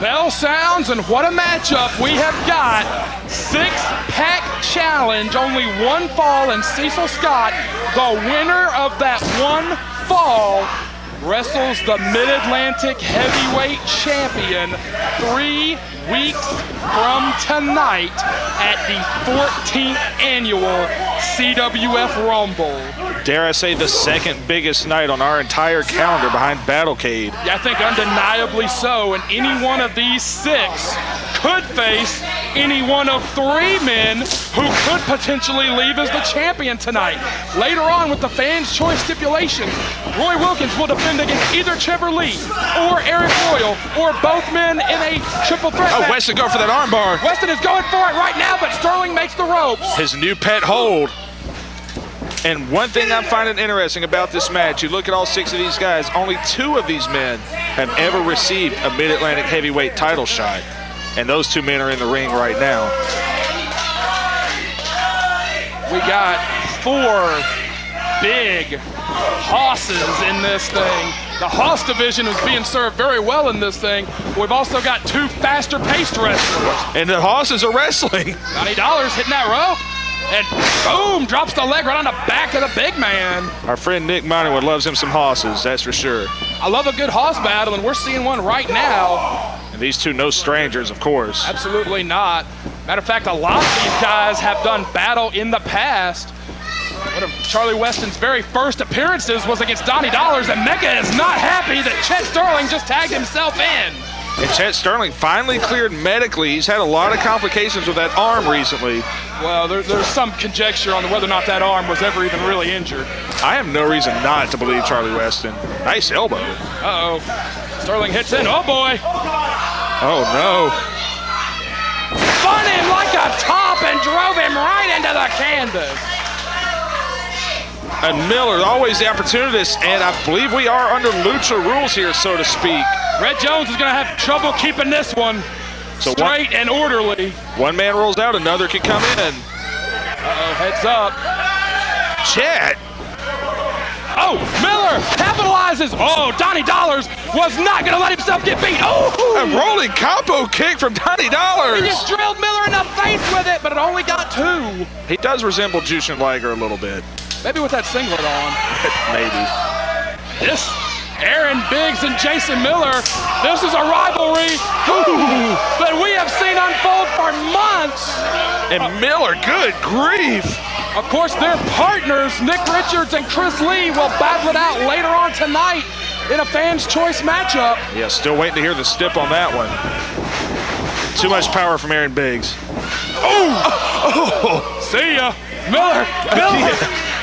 bell sounds, and what a matchup we have got. Six-pack challenge, only one fall, and Cecil Scott, the winner of that one fall, wrestles the Mid-Atlantic Heavyweight Champion 3 weeks from tonight at the 14th Annual CWF Rumble. Dare I say the second biggest night on our entire calendar behind Battlecade. Yeah, I think undeniably so, and any one of these 6 could face any one of 3 men who could potentially leave as the champion tonight. Later on with the fans' choice stipulations, Roy Wilkins will defend against either Trevor Lee or Arik Royal, or both men in a triple threat match. Weston go for that armbar. Weston is going for it right now, but Sterling makes the ropes. His new pet hold. And one thing I'm finding interesting about this match, you look at all 6 of these guys, only 2 of these men have ever received a Mid-Atlantic Heavyweight title shot. And those 2 men are in the ring right now. We got 4 big hosses in this thing. The Hoss division is being served very well in this thing. We've also got 2 faster-paced wrestlers. And the hosses are wrestling. Donnie Dollars hitting that rope. And boom, drops the leg right on the back of the big man. Our friend Nick Moneywood loves him some hosses, that's for sure. I love a good hoss battle, and we're seeing one right now. And these 2 no strangers, of course. Absolutely not. Matter of fact, a lot of these guys have done battle in the past. One of Charlie Weston's very first appearances was against Donnie Dollars, and Mecha is not happy that Chet Sterling just tagged himself in. And Chet Sterling finally cleared medically. He's had a lot of complications with that arm recently. Well, there's some conjecture on whether or not that arm was ever even really injured. I have no reason not to believe Charlie Weston. Nice elbow. Uh-oh. Sterling hits in. Oh, boy. Oh, no. Spun him like a top and drove him right into the canvas. And Miller, always the opportunist, and I believe we are under Lucha rules here, so to speak. Red Jones is going to have trouble keeping this one straight and orderly. One man rolls out, another can come in. Uh-oh, heads up. Chet. Oh, Miller capitalizes. Oh, Donnie Dollars was not going to let himself get beat. Oh! A rolling combo kick from Donnie Dollars. He just drilled Miller in the face with it, but it only got 2. He does resemble Jushin Liger a little bit. Maybe with that singlet on. Maybe. This, Aaron Biggs and Jason Miller, this is a rivalry that we have seen unfold for months. And Miller, good grief. Of course, their partners, Nick Richards and Chris Lee, will battle it out later on tonight in a fans' choice matchup. Yeah, still waiting to hear the stip on that one. Too much power from Aaron Biggs. Oh! See ya.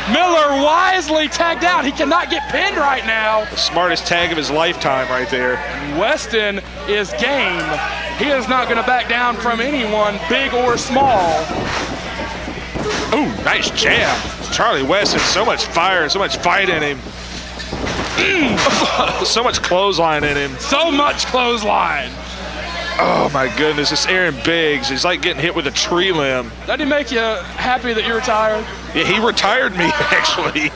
Miller wisely tagged out. He cannot get pinned right now. The smartest tag of his lifetime right there. Weston is game. He is not going to back down from anyone, big or small. Ooh, nice jab. Charlie Weston, so much fire, so much fight in him. So much clothesline in him. So much clothesline. Oh my goodness, it's Aaron Biggs. He's like getting hit with a tree limb. Doesn't he make you happy that you're retired? Yeah, he retired me, actually.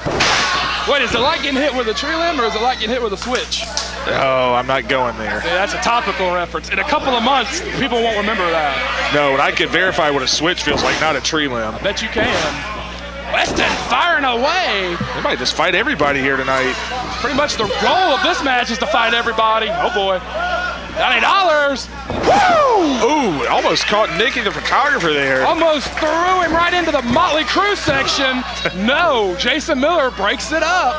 Wait, is it like getting hit with a tree limb, or is it like getting hit with a switch? Oh, I'm not going there. Yeah, that's a topical reference. In a couple of months, people won't remember that. No, and I can verify what a switch feels like, not a tree limb. I bet you can. Weston firing away. They might just fight everybody here tonight. Pretty much the goal of this match is to fight everybody. Oh boy. Donnie Dollars. Woo! Ooh, almost caught Nicky the photographer there. Almost threw him right into the Motley Crue section. No, Jason Miller breaks it up.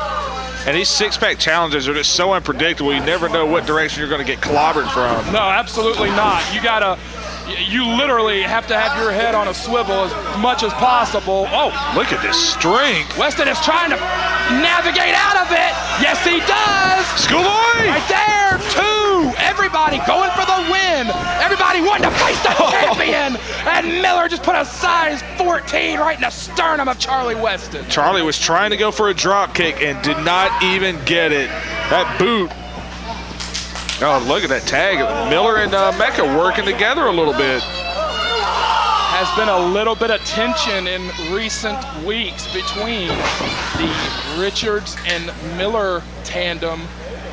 And these six-pack challenges are just so unpredictable. You never know what direction you're going to get clobbered from. No, absolutely not. You literally have to have your head on a swivel as much as possible. Oh, look at this strength. Weston is trying to navigate out of it. Yes, he does. Schoolboy. Right there, 2. Everybody going for the win. Everybody wanting to face the champion. And Miller just put a size 14 right in the sternum of Charlie Weston. Charlie was trying to go for a drop kick and did not even get it. That boot. Oh, look at that tag. Miller and Mecha working together a little bit. Has been a little bit of tension in recent weeks between the Richards and Miller tandem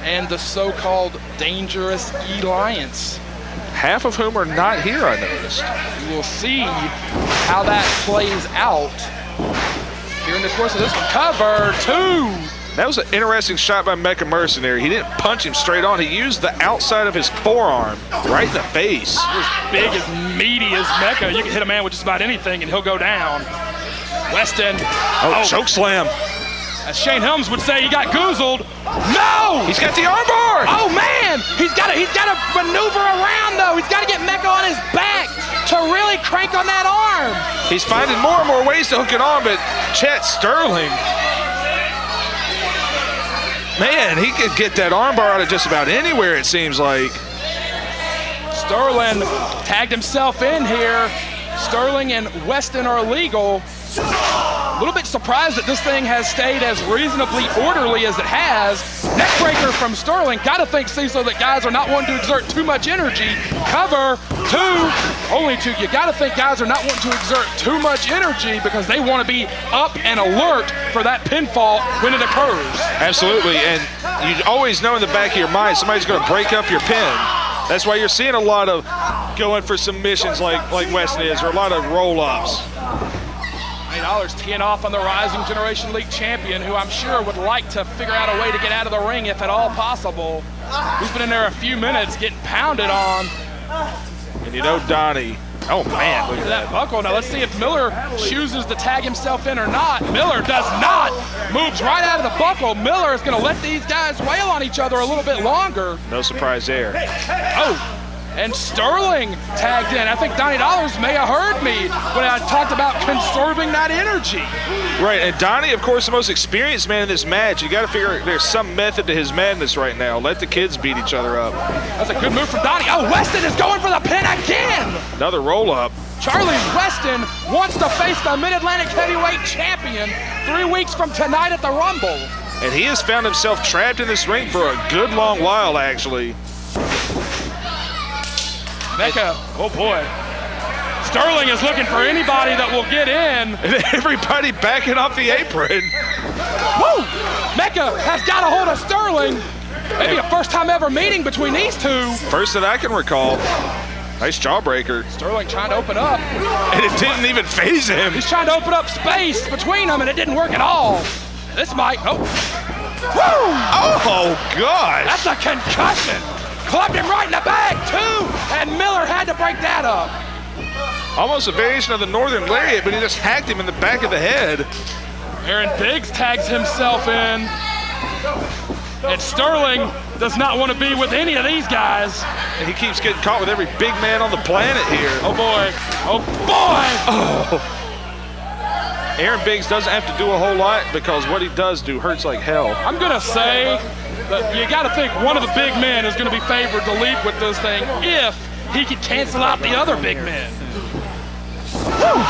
and the so-called Dangerous Alliance. half of whom are not here, I noticed. We'll see how that plays out here in the course of this one. Cover 2. That was an interesting shot by Mecha Mercenary. He didn't punch him straight on. He used the outside of his forearm right in the face. As big, as meaty as Mecha, you can hit a man with just about anything and he'll go down. Weston. Oh, choke slam. As Shane Helms would say, he got goozled. No! He's got the armbar. Oh man! He's got to maneuver around though. He's got to get Mecha on his back to really crank on that arm. He's finding more and more ways to hook it on, but Chet Sterling, man, he could get that armbar out of just about anywhere, it seems like. Sterling tagged himself in here. Sterling and Weston are legal. A little bit surprised that this thing has stayed as reasonably orderly as it has. Neckbreaker from Sterling. Got to think, Cecil, that guys are not wanting to exert too much energy. Cover 2, only 2. You got to think guys are not wanting to exert too much energy because they want to be up and alert for that pinfall when it occurs. Absolutely, and you always know in the back of your mind somebody's going to break up your pin. That's why you're seeing a lot of going for submissions like Weston is, or a lot of roll-ups. Donnie Dollars teeing off on the Rising Generation League champion, who I'm sure would like to figure out a way to get out of the ring if at all possible. He's been in there a few minutes getting pounded on. And you know Donnie, oh man, look at that buckle. Now let's see if Miller chooses to tag himself in or not. Miller does not. Moves right out of the buckle. Miller is going to let these guys wail on each other a little bit longer. No surprise there. Oh. And Sterling tagged in. I think Donnie Dollars may have heard me when I talked about conserving that energy. Right, and Donnie, of course, the most experienced man in this match. You got to figure there's some method to his madness right now. Let the kids beat each other up. That's a good move from Donnie. Oh, Weston is going for the pin again. Another roll-up. Charlie Weston wants to face the Mid-Atlantic Heavyweight Champion 3 weeks from tonight at the Rumble. And he has found himself trapped in this ring for a good long while, actually. Mecha, oh boy. Sterling is looking for anybody that will get in. And everybody backing off the apron. Woo! Mecha has got a hold of Sterling. Maybe a first time ever meeting between these two. First that I can recall. Nice jawbreaker. Sterling trying to open up. And it didn't even phase him. He's trying to open up space between them and it didn't work at all. This might, oh. Woo! Oh, God. That's a concussion. Clubbed him right in the back, too, and Miller had to break that up. Almost a variation of the Northern Lariat, but he just hacked him in the back of the head. Aaron Biggs tags himself in. And Sterling does not want to be with any of these guys. And he keeps getting caught with every big man on the planet here. Oh, boy. Oh, boy! Oh. Aaron Biggs doesn't have to do a whole lot because what he does do hurts like hell. I'm going to say that you got to think one of the big men is going to be favored to lead with this thing if he can cancel out the other big men. Woo!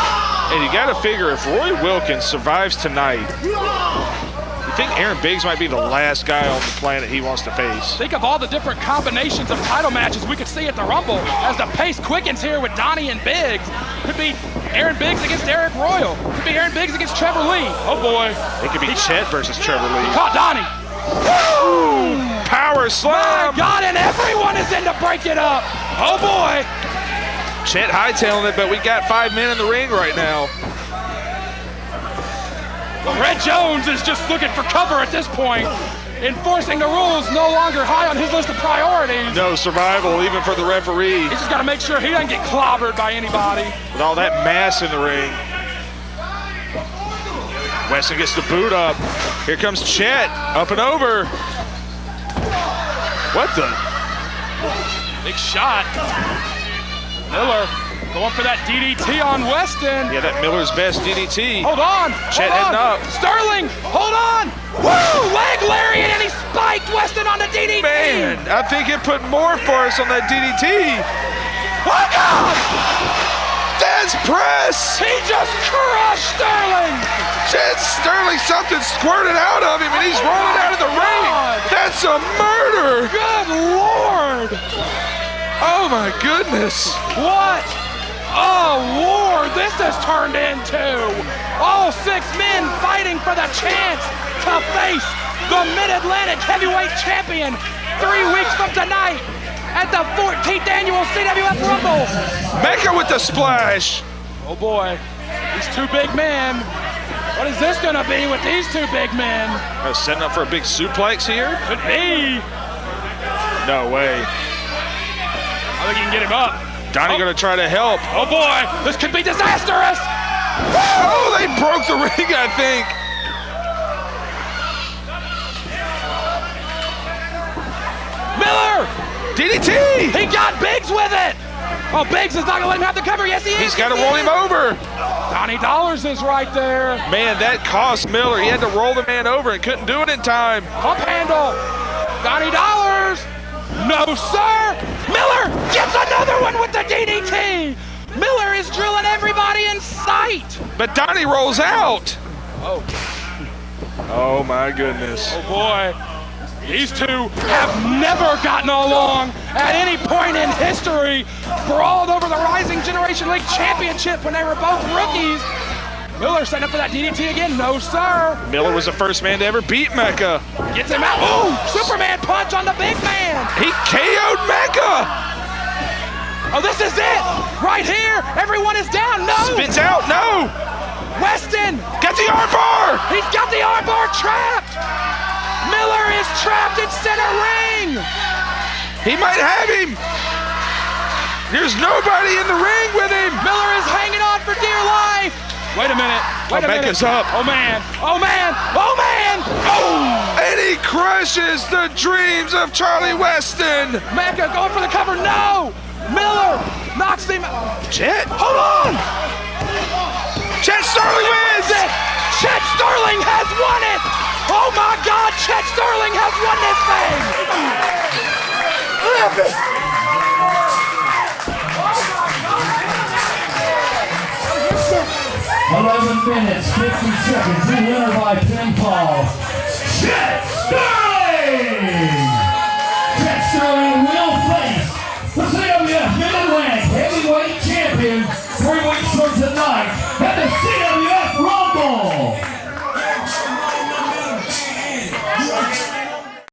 And you got to figure if Roy Wilkins survives tonight, you think Aaron Biggs might be the last guy on the planet he wants to face. Think of all the different combinations of title matches we could see at the Rumble as the pace quickens here with Donnie and Biggs. Could be Aaron Biggs against Arik Royal. Could be Aaron Biggs against Trevor Lee. Oh boy. It could be Chet versus Trevor Lee. He caught Donnie. Woo! Power slam. My God, and everyone is in to break it up. Oh boy. Chet hightailing it, but we got 5 men in the ring right now. Well, Red Jones is just looking for cover at this point. Enforcing the rules no longer high on his list of priorities. No survival even for the referee. He's just got to make sure he doesn't get clobbered by anybody. With all that mass in the ring. Weston gets the boot up. Here comes Chet, up and over. What the? Big shot. Miller going for that DDT on Weston. Yeah, that Miller's best DDT. Hold on. Chet heading up. Sterling, hold on. Woo! Leg lariat, and he spiked Weston on the DDT. Man, I think it put more force on that DDT. Oh, God! Dez press. He just crushed Sterling. Chet Sterling, something squirted out of him, and he's rolling out of the ring. That's a murder. Good Lord. Oh, my goodness. What? Oh, war this has turned into. All 6 men fighting for the chance to face the Mid-Atlantic Heavyweight Champion 3 weeks from tonight at the 14th annual CWF Rumble. Mecha with the splash. Oh boy, these two big men. What is this gonna be with these two big men? Setting up for a big suplex here? Could be. No way. I think he can get him up. Donnie gonna try to help. Oh boy, this could be disastrous. Oh, they broke the ring, I think. Miller! DDT! He got Biggs with it! Oh, Biggs is not gonna let him have the cover. Yes, he is. He's gotta roll him over. Donnie Dollars is right there. Man, that cost Miller. He had to roll the man over and couldn't do it in time. Pump handle. Donnie Dollars. No, sir. Miller gets another one with the DDT. Miller is drilling everybody in sight. But Donnie rolls out. Oh. Oh, my goodness. Oh, boy. These two have never gotten along at any point in history. Brawled over the Rising Generation League Championship when they were both rookies. Miller setting up for that DDT again. No, sir. Miller was the first man to ever beat Mecha. Gets him out. Ooh, Superman punch on the big man. He KO'd Mecha. Oh, this is it. Right here. Everyone is down. No. Spits out. No. Weston. Got the armbar. He's got the armbar trapped. Miller is trapped in center ring. He might have him. There's nobody in the ring with him. Miller is hanging on for dear life. Wait a minute. Wait a minute. Mecha's up. Oh, man. Oh, man. Oh, man. Oh. And he crushes the dreams of Charlie Weston. Mecha going for the cover. No. Miller knocks him. Chet. Hold on. Chet Sterling wins it. Chet Sterling has won it. Oh, my God. Chet Sterling has won this thing. 11 minutes, 50 seconds, the winner by pinfall, Chet Sterling! Chet Sterling will face the CWF Mid-Atlantic Heavyweight Champion 3 weeks from tonight.